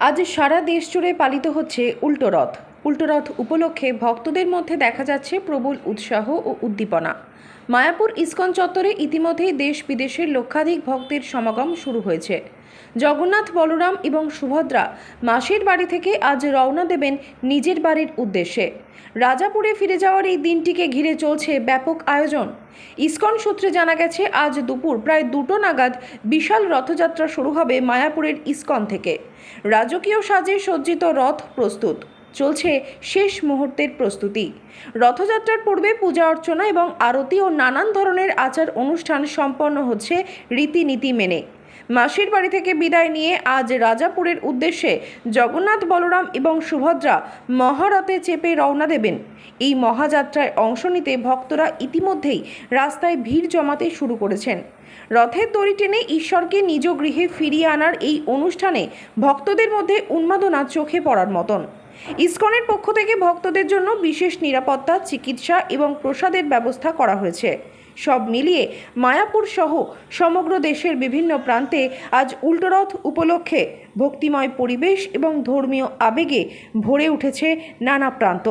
আজ সারা দেশ জুড়ে পালিত হচ্ছে উল্টো রথ। উল্টো রথ উপলক্ষে ভক্তদের মধ্যে দেখা যাচ্ছে প্রবল উৎসাহ ও উদ্দীপনা। মায়াপুর ইস্কন চত্বরে ইতিমধ্যেই দেশ বিদেশের লক্ষাধিক ভক্তের সমাগম শুরু হয়েছে। জগন্নাথ, বলরাম এবং সুভদ্রা মাসির বাড়ি থেকে আজ রওনা দেবেন নিজের বাড়ির উদ্দেশ্যে। রাজাপুরে ফিরে যাওয়ার এই দিনটিকে ঘিরে চলছে ব্যাপক আয়োজন। ইস্কন সূত্রে জানা গেছে, আজ দুপুর প্রায় 2টো নাগাদ বিশাল রথযাত্রা শুরু হবে মায়াপুরের ইস্কন থেকে। রাজকীয় সাজে সজ্জিত রথ প্রস্তুত, চলছে শেষ মুহূর্তের প্রস্তুতি। রথযাত্রার পূর্বে পূজা অর্চনা এবং আরতি ও নানান ধরনের আচার অনুষ্ঠান সম্পন্ন হচ্ছে রীতিনীতি মেনে। মাসির বাড়ি থেকে বিদায় নিয়ে আজ রাজাপুরের উদ্দেশ্যে জগন্নাথ, বলরাম এবং সুভদ্রা মহারথে চেপে রওনা দেবেন। এই মহাযাত্রায় অংশ নিতে ভক্তরা ইতিমধ্যেই রাস্তায় ভিড় জমাতে শুরু করেছেন। রথের দড়ি টেনে ঈশ্বরকে নিজ গৃহে ফিরিয়ে আনার এই অনুষ্ঠানে ভক্তদের মধ্যে উন্মাদনা চোখে পড়ার মতন। ইস্কনের পক্ষ থেকে ভক্তদের জন্য বিশেষ নিরাপত্তা, চিকিৎসা এবং প্রসাদের ব্যবস্থা করা হয়েছে। সব মিলিয়ে মায়াপুর সহ সমগ্র দেশের বিভিন্ন প্রান্তে আজ উল্টো রথ উপলক্ষে ভক্তিময় পরিবেশ এবং ধর্মীয় আবেগে ভরে উঠেছে নানা প্রান্ত।